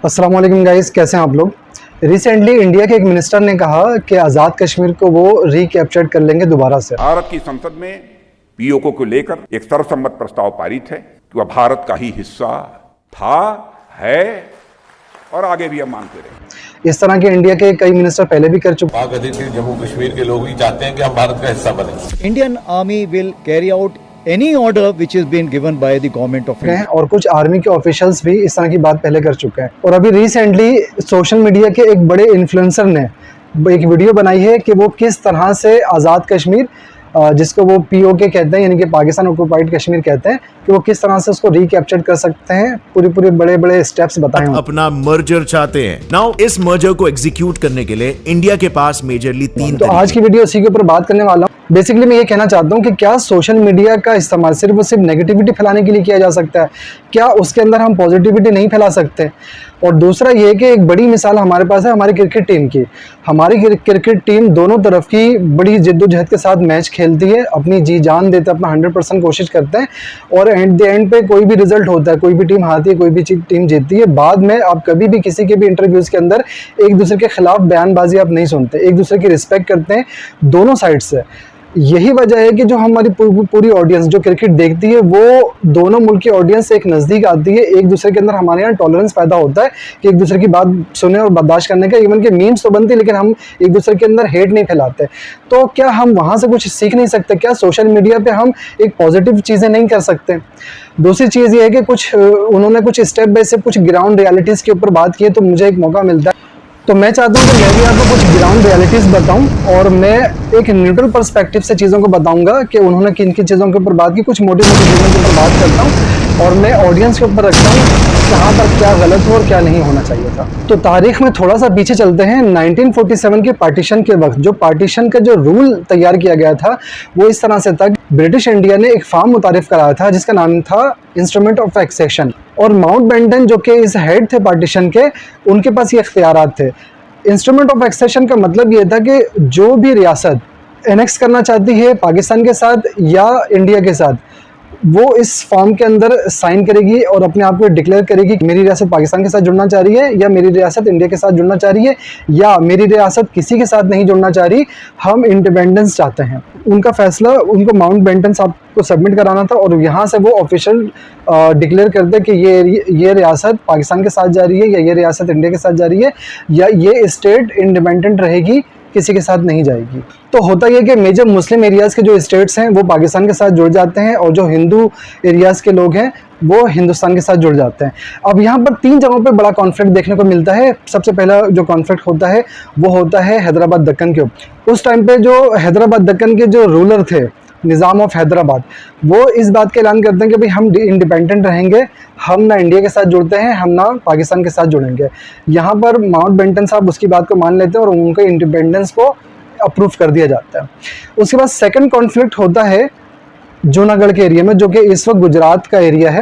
अस्सलाम वालेकुम गाइस, कैसे हैं आप लोग। रिसेंटली इंडिया के एक मिनिस्टर ने कहा कि आज़ाद कश्मीर को वो रिकैप्चर कर लेंगे दोबारा से। भारत की संसद में पीओके को लेकर एक सर्वसम्मत प्रस्ताव पारित है कि वह भारत का ही हिस्सा था, है और आगे भी हम मानते रहे। इस तरह के इंडिया के कई मिनिस्टर पहले भी कर चुके हैं। पाक अधिकृत जम्मू कश्मीर के लोग ही चाहते हैं कि हम भारत का हिस्सा बने। Indian Army will carry out any order which is being given by the government of India. और कुछ आर्मी के ऑफिशियल्स भी इस तरह की बात पहले कर चुके हैं। और अभी रिसेंटली सोशल मीडिया के एक बड़े इन्फ्लुएंसर ने एक वीडियो बनाई है कि वो किस तरह से आज़ाद कश्मीर, जिसको वो पीओके कहते हैं, यानी कि पाकिस्तान ऑक्युपाइड कश्मीर कहते हैं, कि वो किस तरह से उसको रिकैप्चर कर सकते हैं। पूरे बड़े बड़े स्टेप्स बताए हैं। अपना मर्जर चाहते हैं। नाउ इस मर्जर को एग्जीक्यूट करने के लिए इंडिया के पास मेजरली तीन तो आज की वीडियो उसी के ऊपर बात करने वाला हूँ। बेसिकली मैं ये कहना चाहता हूँ कि क्या सोशल मीडिया का इस्तेमाल सिर्फ और सिर्फ नेगेटिविटी फैलाने के लिए किया जा सकता है, क्या उसके अंदर हम पॉजिटिविटी नहीं फैला सकते। और दूसरा ये कि एक बड़ी मिसाल हमारे पास है हमारी क्रिकेट टीम की। हमारी क्रिकेट टीम दोनों तरफ की बड़ी जिद्दोजहद के साथ मैच खेलती है, अपनी जी जान देते हैं, अपना 100% कोशिश करते हैं, और एट द एंड पे कोई भी रिजल्ट होता है, कोई भी टीम हारती है, कोई भी टीम जीतती है, बाद में आप कभी भी किसी के भी इंटरव्यूज़ के अंदर एक दूसरे के खिलाफ बयानबाजी आप नहीं सुनते, एक दूसरे की रिस्पेक्ट करते हैं दोनों साइड से। यही वजह है कि जो हमारी पूरी ऑडियंस जो क्रिकेट देखती है, वो दोनों मुल्क की ऑडियंस से एक नज़दीक आती है। एक दूसरे के अंदर हमारे यहाँ टॉलरेंस पैदा होता है कि एक दूसरे की बात सुने और बर्दाश्त करने का। इवन के मीम्स तो बनती है, लेकिन हम एक दूसरे के अंदर हेट नहीं फैलाते। तो क्या हम वहाँ से कुछ सीख नहीं सकते? क्या सोशल मीडिया पे हम एक पॉजिटिव चीज़ें नहीं कर सकते? दूसरी चीज़ ये है कि उन्होंने कुछ स्टेप बाय स्टेप कुछ ग्राउंड रियलिटीज़ के ऊपर बात की है, तो मुझे एक मौका मिलता है, तो मैं चाहता हूँ कि मैं भी आपको कुछ ग्राउंड रियलिटीज़ बताऊँ और मैं एक न्यूट्रल पर्सपेक्टिव से चीज़ों को बताऊँगा कि उन्होंने किन किन चीज़ों के ऊपर बात की। कुछ मोटी चीज़ों के ऊपर बात करता हूँ और मैं ऑडियंस के ऊपर रखता हूँ कहाँ पर क्या गलत हो और क्या नहीं होना चाहिए था। तो तारीख में थोड़ा सा पीछे चलते हैं। 1947 के पार्टीशन के वक्त जो पार्टीशन का जो रूल तैयार किया गया था, वो इस तरह से था। ब्रिटिश इंडिया ने एक फार्म मुतारिफ कराया था जिसका नाम था इंस्ट्रूमेंट ऑफ एक्सेशन, और माउंटबेटन जो कि इस हेड थे पार्टीशन के, उनके पास ये इख्तियारात थे। इंस्ट्रूमेंट ऑफ एक्सेशन का मतलब ये था कि जो भी रियासत एनेक्स करना चाहती है पाकिस्तान के साथ या इंडिया के साथ, वो इस फॉर्म के अंदर साइन करेगी और अपने आप को डिक्लेयर करेगी कि मेरी रियासत पाकिस्तान के साथ जुड़ना चाह रही है, या मेरी रियासत इंडिया के साथ जुड़ना चाह रही है, या मेरी रियासत किसी के साथ नहीं जुड़ना चाह रही, हम इंडिपेंडेंस चाहते हैं। उनका फैसला उनको माउंटबेटन साहब को सबमिट कराना था, और यहाँ से वो ऑफिशियल डिक्लेयर करते कि ये रियासत पाकिस्तान के साथ जा रही है, या ये रियासत इंडिया के साथ जा रही है, या ये स्टेट इंडिपेंडेंट रहेगी, किसी के साथ नहीं जाएगी। तो होता यह कि मेजर मुस्लिम एरियाज़ के जो स्टेट्स हैं वो पाकिस्तान के साथ जुड़ जाते हैं, और जो हिंदू एरियाज़ के लोग हैं वो हिंदुस्तान के साथ जुड़ जाते हैं। अब यहाँ पर तीन जगहों पे बड़ा कॉन्फ्लिक्ट देखने को मिलता है। सबसे पहला जो कॉन्फ्लिक्ट होता है वो होता है हैदराबाद दक्कन के ऊपर। उस टाइम पे जो हैदराबाद दक्कन के जो रूलर थे, निज़ाम ऑफ हैदराबाद, वो इस बात का ऐलान करते हैं कि भाई हम इंडिपेंडेंट रहेंगे, हम ना इंडिया के साथ जुड़ते हैं, हम ना पाकिस्तान के साथ जुड़ेंगे। यहाँ पर माउंटबेटन साहब उसकी बात को मान लेते हैं और उनके इंडिपेंडेंस को अप्रूव कर दिया जाता है। उसके बाद सेकंड कॉन्फ्लिक्ट होता है जूनागढ़ के एरिया में, जो कि इस वक्त गुजरात का एरिया है।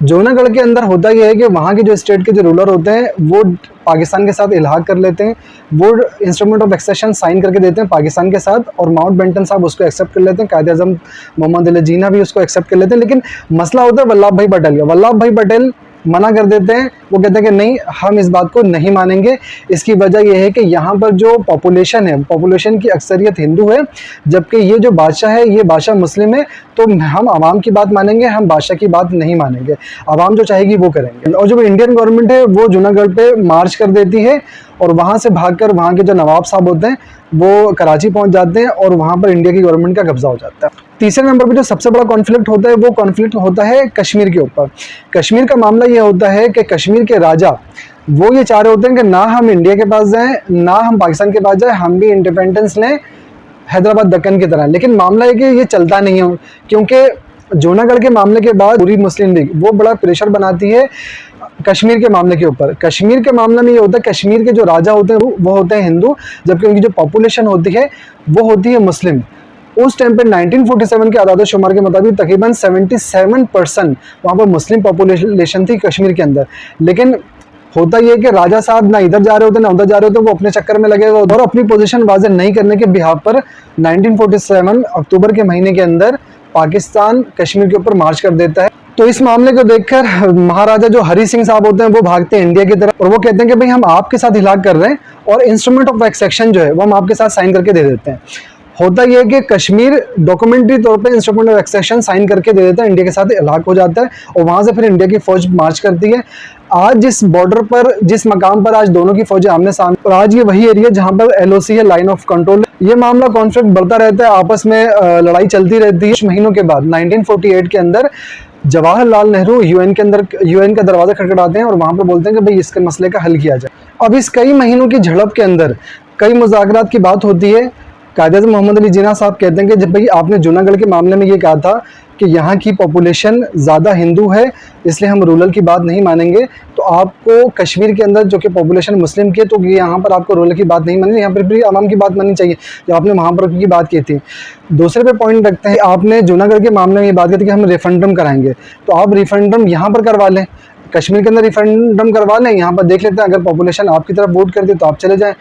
जूनागढ़ के अंदर होता यह है कि वहाँ के जो स्टेट के जो रूलर होते हैं वो पाकिस्तान के साथ इल्हाक कर लेते हैं, वो इंस्ट्रूमेंट ऑफ एक्सेशन साइन करके देते हैं पाकिस्तान के साथ, और माउंटबेटन साहब उसको एक्सेप्ट कर लेते हैं। कायदे आज़म मोहम्मद अली जिन्ना भी उसको एक्सेप्ट कर लेते हैं। लेकिन मसला होता है वल्लभ भाई पटेल का। वल्लभ भाई पटेल मना कर देते हैं, वो कहते हैं कि नहीं, हम इस बात को नहीं मानेंगे। इसकी वजह यह है कि यहाँ पर जो पॉपुलेशन है, पॉपुलेशन की अक्सरियत हिंदू है, जबकि ये जो बादशाह है ये बादशाह मुस्लिम है, तो हम आवाम की बात मानेंगे, हम बादशाह की बात नहीं मानेंगे, आवाम जो चाहेगी वो करेंगे। और जो इंडियन गवर्नमेंट है वो जूनागढ़ पे मार्च कर देती है, और वहाँ से भागकर वहाँ के जो नवाब साहब होते हैं वो कराची पहुँच जाते हैं, और वहाँ पर इंडिया की गवर्नमेंट का कब्जा हो जाता है। तीसरे नंबर पर जो सबसे बड़ा कॉन्फ्लिक्ट होता है वो कॉन्फ्लिक्ट होता है कश्मीर के ऊपर। कश्मीर का मामला ये होता है कि कश्मीर के राजा वो ये चाह रहे होते हैं कि ना हम इंडिया के पास जाएं, ना हम पाकिस्तान के पास जाएं, हम भी इंडिपेंडेंस लें हैदराबाद दक्कन की तरह। लेकिन मामला है कि ये चलता नहीं है, क्योंकि जूनागढ़ के मामले के बाद पूरी मुस्लिम लीग वो बड़ा प्रेशर बनाती है कश्मीर के मामले के ऊपर। कश्मीर के मामले में ये होता है कश्मीर के जो राजा होते हैं वो होते हैं हिंदू, जबकि उनकी जो पॉपुलेशन होती है वो होती है मुस्लिम। उस टाइम पे 1947 के आदाद शुमार के मुताबिक तकरीबन 77% वहाँ पर मुस्लिम पॉपुलेशन थी कश्मीर के अंदर। लेकिन होता यह कि राजा साहब ना इधर जा रहे होते ना उधर जा रहे होते, वो अपने चक्कर में लगे हुए और अपनी पोजीशन वाज़ेह नहीं करने के बिहाफ पर 1947 अक्टूबर के महीने के अंदर पाकिस्तान कश्मीर के ऊपर मार्च कर देता है। तो इस मामले को देखकर महाराजा जो हरी सिंह साहब होते हैं वो भागते हैं इंडिया की तरफ और वो कहते हैं कि भाई हम आपके साथ हिलाक कर रहे हैं और इंस्ट्रूमेंट ऑफ एक्सेशन जो है वो हम आपके साथ साइन करके दे देते हैं। होता यह है कि कश्मीर डॉक्यूमेंट्री तौर पे इंस्ट्रूमेंट ऑफ एक्सेशन साइन करके दे देता है, इंडिया के साथ इलाक हो जाता है और वहां से फिर इंडिया की फौज मार्च करती है। आज जिस बॉर्डर पर, जिस मकाम पर आज दोनों की फौजें आमने सामने, और आज ये वही एरिया जहां पर LOC है, लाइन ऑफ कंट्रोल। ये मामला कॉन्फ्लिक्ट बढ़ता रहता है, आपस में लड़ाई चलती रहती है। कुछ महीनों के बाद 1948 के अंदर जवाहरलाल नेहरू यूएन का दरवाजा खटखटाते हैं और वहां पर बोलते हैं कि भाई इसके मसले का हल किया जाए। अब इस कई महीनों की झड़प के अंदर कई मुज़ाकरात की बात होती है। कायदे-ए-आज़म मोहम्मद अली जिन्ना साहब कहते हैं कि जब भाई आपने जूनागढ़ के मामले में ये कहा था कि यहाँ की पॉपुलेशन ज़्यादा हिंदू है इसलिए हम रूरल की बात नहीं मानेंगे, तो आपको कश्मीर के अंदर जो कि पॉपुलेशन मुस्लिम की है तो यहाँ पर आपको रूरल की बात नहीं माननी, यहाँ पर भी आवाम की बात माननी चाहिए जो आपने वहाँ पर की बात की थी। दूसरे पे पॉइंट रखते हैं, आपने जूनागढ़ के मामले में ये बात की थी कि हम रेफरेंडम कराएंगे, तो आप रेफरेंडम यहाँ पर करवा लें, कश्मीर के अंदर रेफरेंडम करवा लें, यहाँ पर देख लेते हैं अगर पॉपुलेशन आपकी तरफ वोट करती तो आप चले जाएं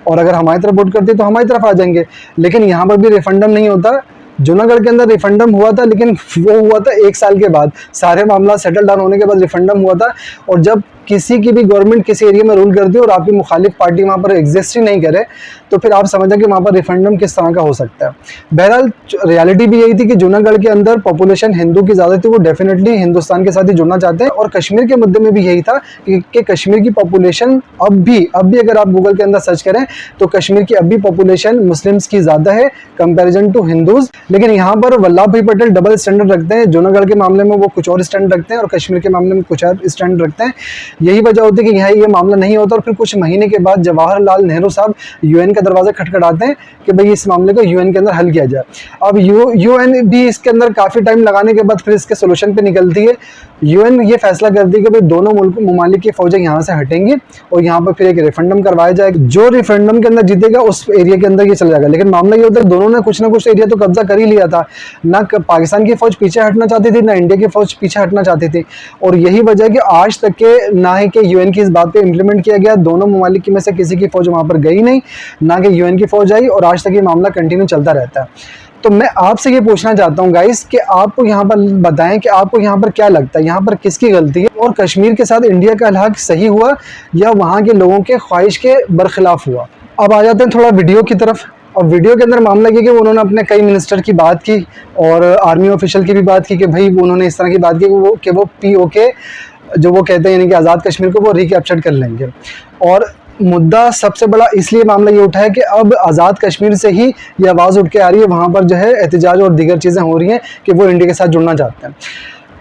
और अगर हमारी तरफ वोट करती तो हमारी तरफ आ जाएंगे। लेकिन यहाँ पर भी रेफरेंडम नहीं होता। जूनागढ़ के अंदर रेफरेंडम हुआ था लेकिन वो हुआ था 1 साल के बाद, सारे मामला सेटल डाउन होने के बाद रेफरेंडम हुआ था। और जब किसी की भी गवर्नमेंट किसी एरिया में रूल करती है और आपकी मुखालिफ पार्टी वहाँ पर एग्जिस्ट ही नहीं करे तो फिर आप समझें कि वहाँ पर रेफरेंडम किस तरह का हो सकता है। बहरहाल रियलिटी भी यही थी कि जूनागढ़ के अंदर पॉपुलेशन हिंदू की ज़्यादा थी, वो डेफिनेटली हिंदुस्तान के साथ ही जुड़ना चाहते हैं। और कश्मीर के मुद्दे में भी यही था कि कश्मीर की पॉपुलेशन अब भी अगर आप गूगल के अंदर सर्च करें तो कश्मीर की अब भी पॉपुलेशन मुस्लिम्स की ज़्यादा है कंपेरिजन टू हिंदूज़। लेकिन यहाँ पर वल्लभ भाई पटेल डबल स्टैंडर्ड रखते हैं, जूनागढ़ के मामले में वो कुछ और स्टैंडर्ड रखते हैं और कश्मीर के मामले में कुछ और स्टैंडर्ड रखते हैं। यही वजह होती है कि यहाँ ये मामला नहीं होता और फिर कुछ महीने के बाद जवाहरलाल नेहरू साहब यूएन का दरवाजा खटखटाते हैं कि भाई इस मामले को यूएन के अंदर हल किया जाए। अब यूएन भी इसके अंदर काफ़ी टाइम लगाने के बाद फिर इसके सोल्यूशन पे निकलती है। यूएन ये फैसला करती है कि भाई दोनों ममालिक की फौजें यहाँ से हटेंगी और यहाँ पर फिर एक रेफरेंडम करवाया जाएगा, जो रेफरेंडम के अंदर जीतेगा उस एरिया के अंदर ये चला जाएगा। लेकिन मामला ये होता है दोनों ने कुछ ना कुछ एरिया तो कब्जा कर ही लिया था, ना पाकिस्तान की फौज पीछे हटना चाहती थी ना इंडिया की फौज पीछे हटना चाहती थी। और यही वजह कि आज तक के ना ही कि यूएन की इस बात पे इम्प्लीमेंट किया गया, दोनों ममालिक में से किसी की फौज वहाँ पर गई नहीं, ना कि यूएन की फौज आई और आज तक ये मामला कंटिन्यू चलता रहता है। तो मैं आपसे ये पूछना चाहता हूँ गाइस कि आपको यहाँ पर बताएं कि आपको यहाँ पर क्या लगता है, यहाँ पर किसकी गलती है और कश्मीर के साथ इंडिया का इलाक़ सही हुआ या वहाँ के लोगों के ख्वाहिश के बरखिलाफ हुआ। अब आ जाते हैं थोड़ा वीडियो की तरफ। और वीडियो के अंदर मामला ये कि उन्होंने अपने कई मिनिस्टर की बात की और आर्मी ऑफिशियल की भी बात की कि भाई उन्होंने इस तरह की बात की कि वो POK जो वो कहते हैं यानी कि आज़ाद कश्मीर को वो रिकैप्चर कर लेंगे। और मुद्दा सबसे बड़ा इसलिए मामला ये उठा है कि अब आज़ाद कश्मीर से ही ये आवाज़ उठ के आ रही है, वहाँ पर जो है एहतजाज और दीगर चीज़ें हो रही हैं कि वो इंडिया के साथ जुड़ना चाहते हैं।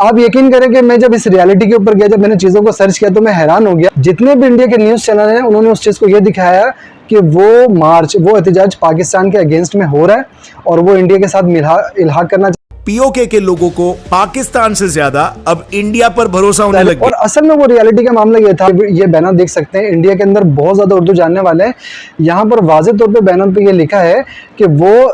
आप यकीन करें कि मैं जब इस रियलिटी के ऊपर गया, जब मैंने चीज़ों को सर्च किया तो मैं हैरान हो गया। जितने भी इंडिया के न्यूज़ चैनल हैं उन्होंने उस चीज़ को ये दिखाया कि वो मार्च, वो एहतजाज पाकिस्तान के अगेंस्ट में हो रहा है और वो इंडिया के साथ इल्हाक करना। POK के लोगों को पाकिस्तान से ज्यादा अब इंडिया पर भरोसा होने लग गया। और असल में वो रियलिटी का मामला ये था, ये बैनर देख सकते हैं, इंडिया के अंदर बहुत ज्यादा उर्दू जानने वाले हैं। यहाँ पर वाज़ेह तौर पे बैनर पे ये लिखा है कि वो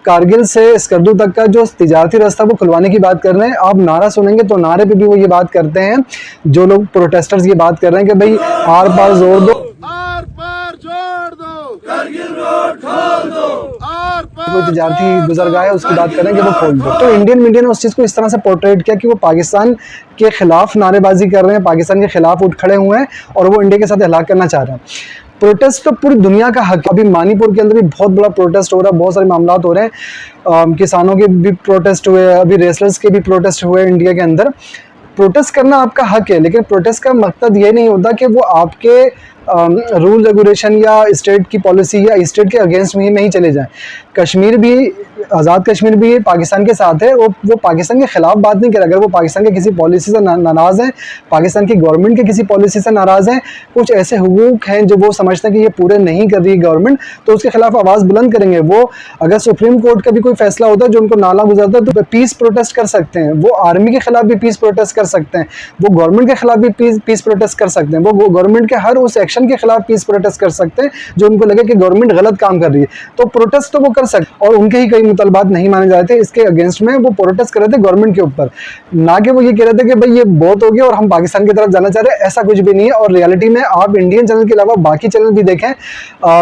कारगिल से स्कर्दू तक का जो तिजारती रास्ता वो खुलवाने की बात कर रहे हैं। आप नारा सुनेंगे तो नारे पे भी वो ये बात करते हैं, जो लोग प्रोटेस्टर्स ये बात कर रहे हैं कि भाई आर पार जोड़ दो, आर पार जोड़ दो, कारगिल रोड खोल दो, आर पार कोई तिजारती गुजरगाह है उसकी बात कर रहे हैं कि वो खोल दो। तो इंडियन मीडिया ने उस चीज़ को इस तरह से पोर्ट्रेट किया कि वो पाकिस्तान के खिलाफ नारेबाजी कर रहे हैं, पाकिस्तान के खिलाफ उठ खड़े हुए हैं और वो इंडिया के साथ इलाक़ करना चाह रहे हैं। प्रोटेस्ट तो पूरी दुनिया का हक है। अभी मणिपुर के अंदर भी बहुत बड़ा प्रोटेस्ट हो रहा है, बहुत सारे मामला हो रहे हैं, किसानों के भी प्रोटेस्ट हुए, अभी रेसलर्स के भी प्रोटेस्ट हुए इंडिया के अंदर। प्रोटेस्ट करना आपका हक है, लेकिन प्रोटेस्ट का मकसद ये नहीं होता कि वो आपके रूल रेगुलेशन या स्टेट की पॉलिसी या स्टेट के अगेंस्ट में ही चले जाएं। कश्मीर भी, आज़ाद कश्मीर भी पाकिस्तान के साथ है, वो पाकिस्तान के खिलाफ बात नहीं कर रहा। अगर वो पाकिस्तान के किसी पॉलिसी से नाराज़ हैं, पाकिस्तान की गवर्नमेंट के किसी पॉलिसी से नाराज़ हैं, कुछ ऐसे हुकूक हैं जो वो समझते हैं कि ये पूरे नहीं कर रही है गवर्नमेंट, तो उसके खिलाफ आवाज़ बुलंद करेंगे। वो अगर सुप्रीम कोर्ट का भी कोई फैसला होता है जो उनको नाला गुजरता है तो पीस प्रोटेस्ट कर सकते हैं, वो आर्मी के खिलाफ भी पीस प्रोटेस्ट कर सकते हैं, वो गवर्नमेंट के खिलाफ भी पीस प्रोटेस्ट कर सकते हैं, वो गवर्नमेंट के हर उस एक्शन के खिलाफ पीस प्रोटेस्ट कर सकते हैं जो उनको लगे कि गवर्नमेंट गलत काम कर रही है। तो प्रोटेस्ट तो वो कर सकते और उनके ही कई मुतालबात नहीं माने जा रहे थे, इसके अगेंस्ट में वो प्रोटेस्ट कर रहे थे गवर्नमेंट के ऊपर, ना कि वो ये कह रहे थे कि भाई ये बहुत हो गया और हम पाकिस्तान की तरफ जाना चाह रहे हैं। ऐसा कुछ भी नहीं है। और रियलिटी में आप इंडियन चैनल के अलावा बाकी चैनल भी देखें,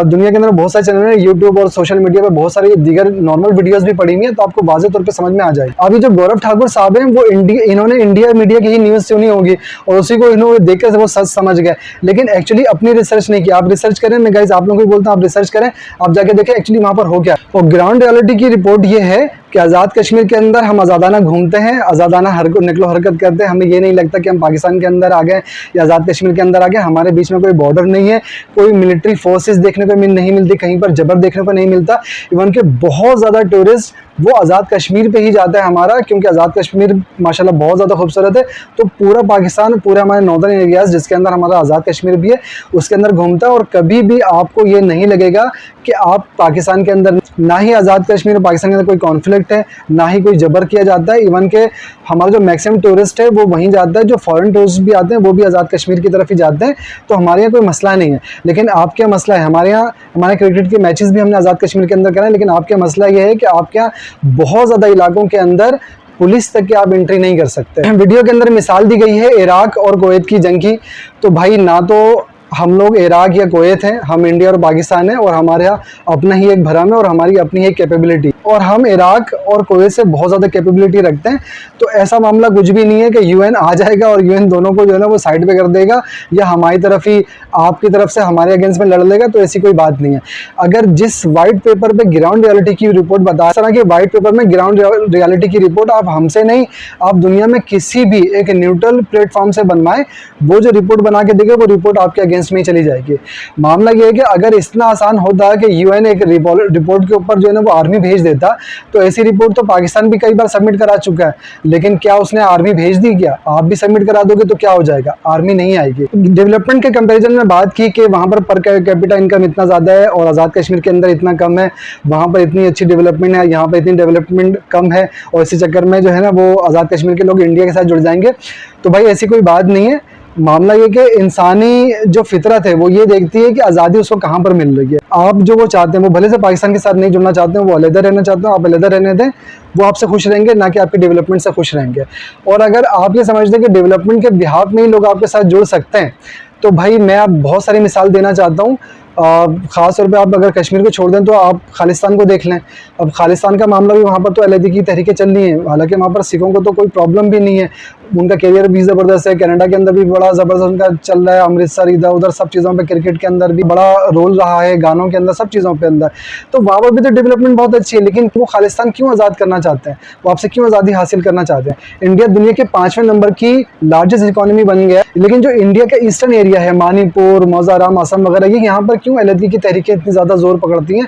दुनिया के अंदर बहुत सारे चैनल हैं, यूट्यूब और सोशल मीडिया पर बहुत सारी दीगर नॉर्मल वीडियोस भी पड़ी हुई हैं, तो आपको वाज़ेह तौर पर समझ में आ जाए। अभी जो गौरव ठाकुर साहब हैं, वो इन्होंने इंडिया मीडिया की ही न्यूज़ सुनी होगी और उसी को इन्होंने देखकर वो सच समझ गए, लेकिन एक्चुअली अपनी रिसर्च नहीं की। आप रिसर्च करें, मैं गाइस आप लोगों को बोलता हूँ आप रिसर्च करें, आप जाके देखें एक्चुअली वहाँ पर हो क्या। और ग्राउंड रियलिटी की रिपोर्ट ये है कि आज़ाद कश्मीर के अंदर हम आज़ादाना घूमते हैं, आज़ादाना नकलो हरकत करते हैं। हमें ये नहीं लगता कि हम पाकिस्तान के अंदर आ गए या आज़ाद कश्मीर के अंदर आ गए। हमारे बीच में कोई बॉर्डर नहीं है, कोई मिलिट्री फोर्सेस देखने को नहीं मिलती, कहीं पर जबर देखने को नहीं मिलता। इवन के बहुत ज़्यादा टूरिस्ट वो आज़ाद कश्मीर पे ही जाता है हमारा, क्योंकि आज़ाद कश्मीर माशाल्लाह बहुत ज़्यादा खूबसूरत है। तो पूरा पाकिस्तान, पूरे हमारे नॉर्दर्न एरियाज़ जिसके अंदर हमारा आज़ाद कश्मीर भी है, उसके अंदर घूमता है। और कभी भी आपको ये नहीं लगेगा कि आप पाकिस्तान के अंदर, ना ही आज़ाद कश्मीर और पाकिस्तान के अंदर कोई कॉन्फ्लिक्ट है, ना ही कोई जबर किया जाता है। इवन के हमारा जो मैक्सिमम टूरिस्ट है वो वहीं जाता है, जो फॉरेन टूरिस्ट भी आते हैं वो भी आज़ाद कश्मीर की तरफ ही जाते हैं। तो हमारे यहाँ कोई मसला नहीं है। लेकिन आपके यहाँ मसला है, हमारे यहाँ हमारे क्रिकेट के मैचेस भी हमने आज़ाद कश्मीर के अंदर कराए, लेकिन आपके मसला ये है कि आपके यहाँ बहुत ज़्यादा इलाकों के अंदर पुलिस तक की आप एंट्री नहीं कर सकते। वीडियो के अंदर मिसाल दी गई है इराक और कुवैत की जंग की, तो भाई ना तो हम लोग इराक या कुवैत हैं, हम इंडिया और पाकिस्तान हैं, और हमारे यहाँ अपना ही एक भरम है और हमारी अपनी ही कैपेबिलिटी, और हम इराक और कुवैत से बहुत ज़्यादा कैपेबिलिटी रखते हैं। तो ऐसा मामला कुछ भी नहीं है कि यूएन आ जाएगा और यूएन दोनों को जो है ना वो साइड पे कर देगा, या हमारी तरफ ही आपकी तरफ से हमारे अगेंस्ट में लड़ लेगा। तो ऐसी कोई बात नहीं है। अगर जिस वाइट पेपर पे ग्राउंड रियलिटी की रिपोर्ट बता रहा कि वाइट पेपर में ग्राउंड रियलिटी की रिपोर्ट आप हमसे नहीं, आप दुनिया में किसी भी एक न्यूट्रल प्लेटफॉर्म से बनवाएं, वो जो रिपोर्ट बना के देगा वो रिपोर्ट आपके अगेंस्ट में चली जाएगी। मामला ये है कि अगर इतना आसान होता कि यूएन एक रिपोर्ट के ऊपर जो है ना वो आर्मी भेज देता, तो ऐसी रिपोर्ट तो पाकिस्तान भी कई बार सबमिट करा चुका है, लेकिन क्या उसने आर्मी भेज दी? क्या आप भी सबमिट करा दोगे तो क्या हो जाएगा? आर्मी नहीं आएगी। डेवलपमेंट के कंपैरिजन में बात की कि वहाँ पर कैपिटा इनकम इतना ज़्यादा है और आज़ाद कश्मीर के अंदर इतना कम है, वहाँ पर इतनी अच्छी डेवलपमेंट है, यहाँ पर इतनी डेवलपमेंट कम है, और इसी चक्कर में जो है ना वो आज़ाद कश्मीर के लोग इंडिया के साथ जुड़ जाएंगे। तो भाई ऐसी कोई बात नहीं है। मामला ये कि इंसानी जो फितरत है वो ये देखती है कि आज़ादी उसको कहाँ पर मिल रही है। आप जो वो चाहते हैं, वो भले से पाकिस्तान के साथ नहीं जुड़ना चाहते हैं, वो अलहदा रहना चाहते हैं, आप अलहदा रहने दें, वो आपसे खुश रहेंगे, ना कि आपके डेवलपमेंट से खुश रहेंगे। और अगर आप ये समझते हैं कि डेवलपमेंट के बिहाफ में ही लोग आपके साथ जुड़ सकते हैं, तो भाई मैं आप बहुत सारी मिसाल देना चाहता हूँ। ख़ास तौर पे आप अगर कश्मीर को छोड़ दें तो आप खालिस्तान को देख लें। अब खालिस्तान का मामला भी वहाँ पर तो अलहदगी की तहरीकें चल रही हैं, हालांकि वहाँ पर सिखों को तो कोई प्रॉब्लम भी नहीं है, उनका कैरियर भी ज़बरदस्त है, कनाडा के अंदर भी बड़ा ज़बरदस्त उनका चल रहा है, अमृतसर इधर उधर सब चीज़ों पे, क्रिकेट के अंदर भी बड़ा रोल रहा है, गानों के अंदर, सब चीज़ों पे अंदर, तो वहाँ पर भी तो डेवलपमेंट बहुत अच्छी है। लेकिन वो खालिस्तान क्यों आज़ाद करना चाहते हैं? वो आपसे क्यों आज़ादी हासिल करना चाहते हैं? इंडिया दुनिया के 5वें नंबर की लार्जेस्ट इकॉनमी बन गया, लेकिन जो इंडिया का ईस्टर्न एरिया है, मणिपुर, मिजोरम, असम वगैरह, ये यहाँ पर क्यों अलहदगी की तहरीकें इतनी ज़्यादा जोर पकड़ती हैं?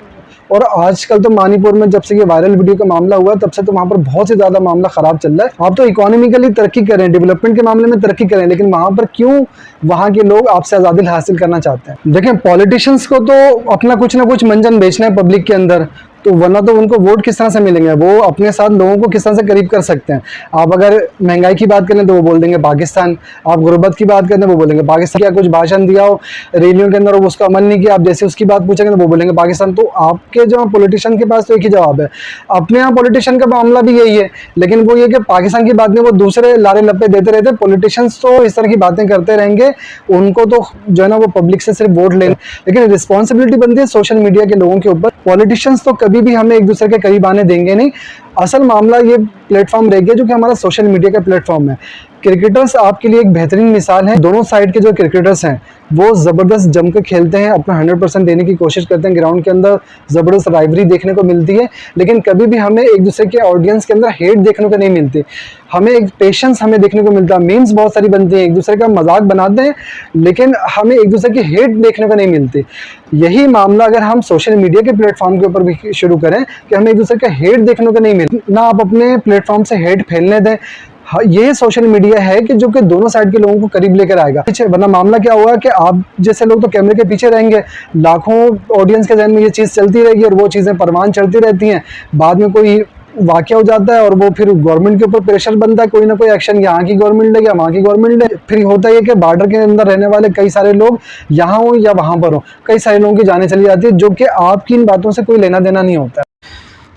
और आजकल तो मणिपुर में जब से ये वायरल वीडियो का मामला हुआ तब से तो वहाँ पर बहुत ही ज़्यादा मामला ख़राब चल रहा है। आप तो इकोनॉमिकली तरक्की करें, डेवलपमेंट के मामले में तरक्की करें, लेकिन वहाँ पर क्यों वहाँ के लोग आपसे आज़ादी हासिल करना चाहते हैं? देखें, पॉलिटिशियंस को तो अपना कुछ ना कुछ मंजन बेचना है पब्लिक के अंदर, तो वरना तो उनको वोट किस तरह से मिलेंगे? वो अपने साथ लोगों को किस तरह से करीब कर सकते हैं? आप अगर महंगाई की बात करें तो वो बोल देंगे पाकिस्तान, आप गुर्बत की बात करें तो वो बोलेंगे पाकिस्तान, क्या कुछ भाषण दिया हो रैलियों के अंदर वो उसका अमल नहीं किया, आप जैसे उसकी बात पूछेंगे तो वो बोलेंगे पाकिस्तान। तो आपके जो पॉलिटिशियन के पास तो एक ही जवाब है, अपने यहाँ पॉलिटिशियन का मामला भी यही है, लेकिन वो ये कि पाकिस्तान की बात नहीं, वो दूसरे लारे लप्पे देते रहते। पॉलिटिशियंस तो इस तरह की बातें करते रहेंगे, उनको तो जो है ना वो पब्लिक से सिर्फ वोट लेना, लेकिन रिस्पॉन्सिबिलिटी बनती है सोशल मीडिया के लोगों के ऊपर। पॉलिटिशियंस तो कभी भी हमें एक दूसरे के करीब आने देंगे नहीं। असल मामला ये प्लेटफॉर्म रह गया जो कि हमारा सोशल मीडिया का प्लेटफॉर्म है। क्रिकेटर्स आपके लिए एक बेहतरीन मिसाल है। दोनों साइड के जो क्रिकेटर्स हैं वो ज़बरदस्त जमकर खेलते हैं, अपना 100% देने की कोशिश करते हैं, ग्राउंड के अंदर ज़बरदस्त राइवरी देखने को मिलती है, लेकिन कभी भी हमें एक दूसरे के ऑडियंस के अंदर हेट देखने को नहीं मिलती। हमें एक पेशेंस हमें देखने को मिलता है, मीम्स बहुत सारी बनती हैं, एक दूसरे का मजाक बनाते हैं, लेकिन हमें एक दूसरे की हेट देखने को नहीं मिलती। यही मामला अगर हम सोशल मीडिया के प्लेटफॉर्म के ऊपर भी शुरू करें कि हमें एक दूसरे का हेट देखने को नहीं मिलती, ना आप अपने प्लेटफॉर्म से हेट फैलने दें। हाँ, ये सोशल मीडिया है कि जो कि दोनों साइड के लोगों को करीब लेकर आएगा। पीछे वरना मामला क्या होगा कि आप जैसे लोग तो कैमरे के पीछे रहेंगे, लाखों ऑडियंस के जहन में ये चीज़ चलती रहेगी और वो चीज़ें परवान चलती रहती हैं। बाद में कोई वाकया हो जाता है और वो फिर गवर्नमेंट के ऊपर प्रेशर बनता है, कोई ना कोई एक्शन यहाँ की गवर्नमेंट ले या वहाँ की गवर्नमेंट ले। फिर होता है कि बॉर्डर के अंदर रहने वाले कई सारे लोग यहाँ हो या वहाँ पर हो, कई सारे लोगों की जाने चली जाती है, जो कि आपकी इन बातों से कोई लेना देना नहीं होता है।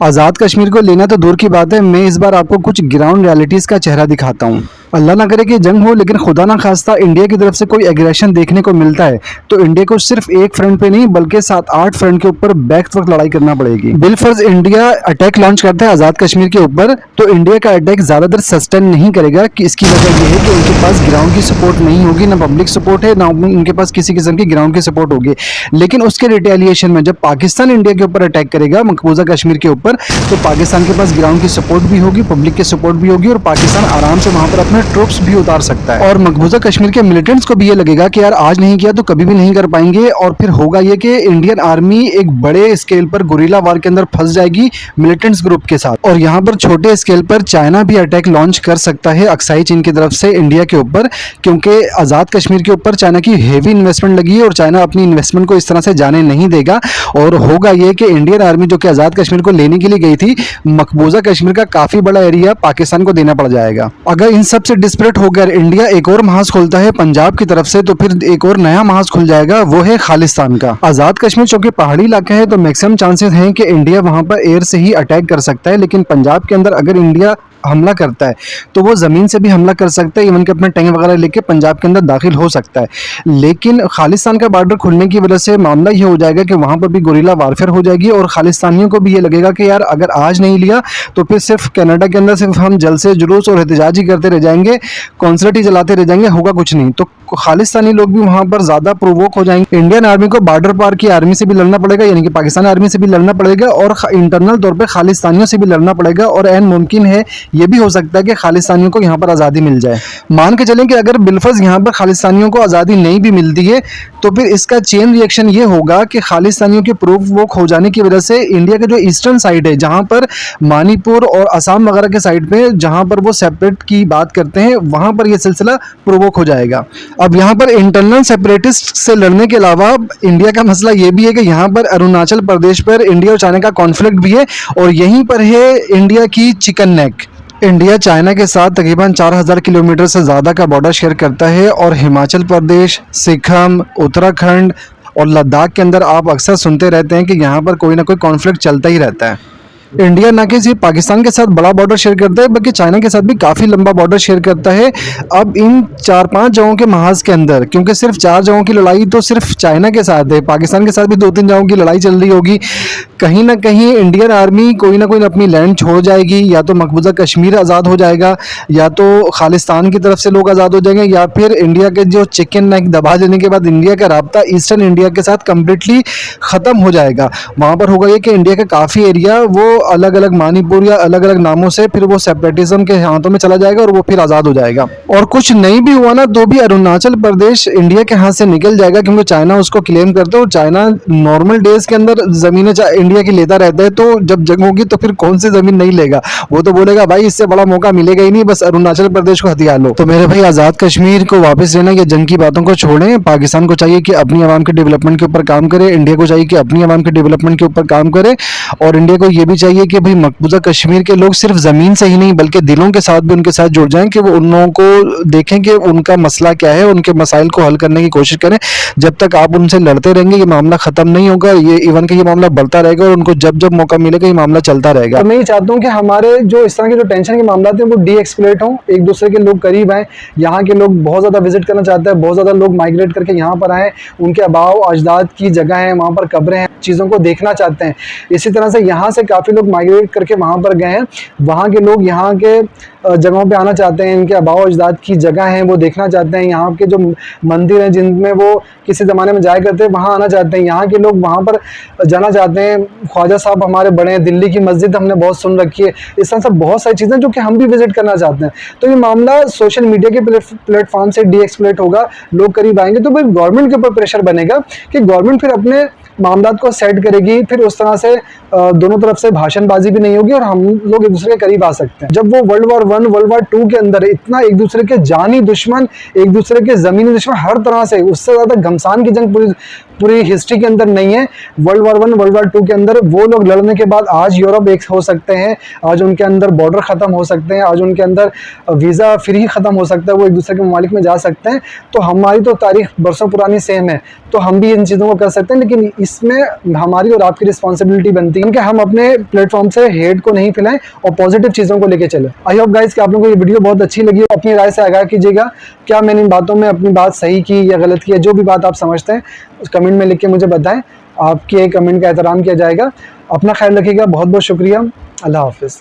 आज़ाद कश्मीर को लेना तो दूर की बात है, मैं इस बार आपको कुछ ग्राउंड रियलिटीज़ का चेहरा दिखाता हूँ। अल्लाह ना करे कि जंग हो, लेकिन खुदा ना खास्ता इंडिया की तरफ से कोई एग्रेशन देखने को मिलता है तो इंडिया को सिर्फ एक फ्रंट पे नहीं बल्कि 7-8 फ्रंट के ऊपर बैक वक्त लड़ाई करना पड़ेगी। बिलफर्ज इंडिया अटैक लॉन्च करता है आज़ाद कश्मीर के ऊपर तो इंडिया का अटैक ज़्यादातर सस्टेन नहीं करेगा कि इसकी वजह यह है कि उनके पास ग्राउंड की सपोर्ट नहीं होगी, ना पब्लिक सपोर्ट है, ना उनके पास किसी किस्म की ग्राउंड की सपोर्ट होगी। लेकिन उसके रिटेलिएशन में जब पाकिस्तान इंडिया के ऊपर अटैक करेगा मकबूजा कश्मीर के ऊपर तो पाकिस्तान के पास ग्राउंड की सपोर्ट भी होगी, पब्लिक की सपोर्ट भी होगी और पाकिस्तान आराम से वहां पर अपने ट्रूप्स भी उतार सकता है। और मकबूजा कश्मीर के मिलिटेंट्स को भी ये लगेगा कि यार आज नहीं किया तो कभी भी नहीं कर पाएंगे और फिर होगा ये कि इंडियन आर्मी एक बड़े स्केल पर गुरिल्ला वार के अंदर फंस जाएगी मिलिटेंट्स ग्रुप के साथ। और यहाँ पर छोटे स्केल पर चाइना भी अटैक लॉन्च कर सकता है अक्साई चीन की तरफ से इंडिया के ऊपर, क्योंकि आज़ाद कश्मीर के ऊपर चाइना की हेवी इन्वेस्टमेंट लगी है और चाइना अपनी इन्वेस्टमेंट को इस तरह से जाने नहीं देगा। और होगा ये कि इंडियन आर्मी जो कि आज़ाद कश्मीर को लेने के लिए गई थी, मकबूजा कश्मीर का काफ़ी बड़ा एरिया पाकिस्तान को देना पड़ जाएगा। अगर इन सब से डिस्परेट होकर इंडिया एक और महाज खोलता है पंजाब की तरफ से तो फिर एक और नया महाज खुल जाएगा, वो है खालिस्तान का। आज़ाद कश्मीर चूंकि पहाड़ी इलाका है तो मैक्सिमम चांसेस हैं कि इंडिया वहां पर एयर से ही अटैक कर सकता है, लेकिन पंजाब के अंदर अगर इंडिया हमला करता है तो वो ज़मीन से भी हमला कर सकता है, इवन के अपने टैंक वगैरह लेके पंजाब के अंदर दाखिल हो सकता है। लेकिन खालिस्तान का बॉर्डर खुलने की वजह से मामला ये हो जाएगा कि वहाँ पर भी गुरिल्ला वारफेयर हो जाएगी और खालिस्तानियों को भी ये लगेगा कि यार अगर आज नहीं लिया तो फिर सिर्फ कनाडा के अंदर सिर्फ हम जलसे जुलूस और एहतजाज ही करते रह जाएंगे, कॉन्सर्ट ही चलाते रह जाएंगे, होगा कुछ नहीं। तो खालिस्तानी लोग भी वहाँ पर ज़्यादा प्रोवोक हो जाएंगे। इंडियन आर्मी को बॉर्डर पार की आर्मी से भी लड़ना पड़ेगा, यानी कि पाकिस्तान आर्मी से भी लड़ना पड़ेगा और इंटरनल तौर पर खालिस्तानियों से भी लड़ना पड़ेगा। और एन मुमकिन है ये भी हो सकता है कि खालिस्तानियों को यहाँ पर आज़ादी मिल जाए। मान के चलें कि अगर बिलफर्ज यहाँ पर खालिस्तानियों को आज़ादी नहीं भी मिलती है तो फिर इसका चेन रिएक्शन ये होगा कि खालिस्तानियों के प्रोवोक हो जाने की वजह से इंडिया के जो ईस्टर्न साइड है, जहाँ पर मणिपुर और असम वगैरह के साइड पे जहाँ पर वो सेपरेट की बात करते हैं, वहाँ पर यह सिलसिला प्रोवोक हो जाएगा। अब यहाँ पर इंटरनल सेपरेटिस्ट से लड़ने के अलावा इंडिया का मसला ये भी है कि यहाँ पर अरुणाचल प्रदेश पर इंडिया और चाइना का कॉन्फ्लिक्ट भी है और यहीं पर है इंडिया की चिकन नेक। इंडिया चाइना के साथ तकरीबन 4000 किलोमीटर से ज़्यादा का बॉर्डर शेयर करता है और हिमाचल प्रदेश, सिक्किम, उत्तराखंड और लद्दाख के अंदर आप अक्सर सुनते रहते हैं कि यहाँ पर कोई ना कोई कॉन्फ्लिक्ट चलता ही रहता है। इंडिया ना कि सिर्फ पाकिस्तान के साथ बड़ा बॉर्डर शेयर करता है बल्कि चाइना के साथ भी काफ़ी लंबा बॉर्डर शेयर करता है। अब इन 4-5 जगहों के महाज के अंदर, क्योंकि सिर्फ 4 जगहों की लड़ाई तो सिर्फ चाइना के साथ है, पाकिस्तान के साथ भी 2-3 जगहों की लड़ाई चल रही होगी, कहीं ना कहीं इंडियन आर्मी कोई ना कोई अपनी लैंड छोड़ जाएगी, या तो मकबूजा कश्मीर आज़ाद हो जाएगा, या तो खालिस्तान की तरफ से लोग आज़ाद हो जाएंगे, या फिर इंडिया के जो चिकन नेक दबा देने के बाद इंडिया का राब्ता ईस्टर्न इंडिया के साथ कम्प्लीटली ख़त्म हो जाएगा। वहाँ पर होगा ये कि इंडिया का काफ़ी एरिया वो अलग अलग मणिपुर या अलग अलग नामों से फिर वो सेपरेटिज्म के हाथों में चला जाएगा और वो फिर आज़ाद हो जाएगा। और कुछ नहीं भी हुआ ना तो भी अरुणाचल प्रदेश इंडिया के हाथ से निकल जाएगा, क्योंकि चाइना उसको क्लेम करता है और चाइना नॉर्मल डेज के अंदर ज़मीनें इंडिया की लेता रहता है। तो जब जंग होगी तो फिर कौन सी ज़मीन नहीं लेगा, वो तो बोलेगा भाई इससे बड़ा मौका मिलेगा ही नहीं, बस अरुणाचल प्रदेश को हथियार लो। तो मेरे भाई आज़ाद कश्मीर को वापस लेना या जंग की बातों को छोड़ें। पाकिस्तान को चाहिए कि अपनी आवाम के डेवलपमेंट के ऊपर काम करे, इंडिया को चाहिए कि अपनी आवाम के डेवलपमेंट के ऊपर काम करे और इंडिया को ये भी चाहिए कि भाई मकबूजा कश्मीर के लोग सिर्फ ज़मीन से ही नहीं बल्कि दिलों के साथ भी उनके साथ जुड़ जाएं, कि वो उन लोगों को देखें कि उनका मसला क्या है, उनके मसाइल को हल करने की कोशिश करें। जब तक आप उनसे लड़ते रहेंगे ये मामला ख़त्म नहीं होगा, ये इवन कि ये मामला बढ़ता रहेगा और उनको जब जब मौका मिलेगा ये मामला चलता रहेगा। तो मैं ये चाहता हूँ कि हमारे जो इस तरह के जो टेंशन के मामला हैं वो डी एक्सप्लेट हों, एक दूसरे के लोग करीब आएँ, यहाँ के लोग बहुत ज़्यादा विजिट करना चाहते हैं, बहुत ज़्यादा लोग माइग्रेट करके यहाँ पर आएँ, उनके आबाओ अजदाद की जगह है, वहाँ पर कब्रें हैं, चीज़ों को देखना चाहते हैं। इसी तरह से यहाँ से काफ़ी लोग माइग्रेट करके वहाँ पर गए हैं, वहाँ के लोग यहाँ के जगहों पे आना चाहते हैं, इनके आबाओ अजदाद की जगह हैं वो देखना चाहते हैं, यहाँ के जो मंदिर हैं जिनमें वो किसी ज़माने में जाया करते हैं वहाँ आना चाहते हैं, यहाँ के लोग वहाँ पर जाना चाहते हैं। ख्वाजा साहब हमारे बड़े हैं, दिल्ली की मस्जिद हमने बहुत सुन रखी है, इस तरह से बहुत सारी चीज़ें जो कि हम भी विजिट करना चाहते हैं। तो ये मामला सोशल मीडिया के प्लेटफॉर्म से डी एक्सप्लेट होगा, लोग करीब आएंगे, तो फिर गवर्नमेंट के ऊपर प्रेशर बनेगा कि गवर्नमेंट फिर अपने मामलात को सेट करेगी, फिर उस तरह से दोनों तरफ से भाषणबाजी भी नहीं होगी और हम लोग एक दूसरे के करीब आ सकते हैं। जब वो वर्ल्ड वॉर 1 वर्ल्ड वॉर 2 के अंदर इतना एक दूसरे के जानी दुश्मन, एक दूसरे के ज़मीनी दुश्मन, हर तरह से उससे ज़्यादा घमसान की जंग पूरी हिस्ट्री के अंदर नहीं है। वर्ल्ड वॉर 1 वर्ल्ड वॉर 2 के अंदर वो लोग लड़ने के बाद आज यूरोप एक हो सकते हैं, आज उनके अंदर बॉर्डर ख़त्म हो सकते हैं, आज उनके अंदर वीज़ा फ्री ख़त्म हो सकता है, वो एक दूसरे के ममालिक में जा सकते हैं। तो हमारी तो तारीख बरसों पुरानी सेम है, तो हम भी इन चीज़ों को कर सकते हैं, लेकिन इसमें हमारी और आपकी रिस्पॉन्सिबिलिटी बनती होती है कि हम अपने प्लेटफॉर्म से हेट को नहीं फैलाएं और पॉजिटिव चीज़ों को लेके चलें। आई होप गाइस कि आप लोगों को ये वीडियो बहुत अच्छी लगी, अपनी राय से आगाह कीजिएगा, क्या मैंने इन बातों में अपनी बात सही की या गलत की, जो भी बात आप समझते हैं उस कमेंट में लिख के मुझे बताएं। आपके कमेंट का एहतराम किया जाएगा। अपना ख्याल रखिएगा, बहुत बहुत शुक्रिया, अल्लाह हाफिज़।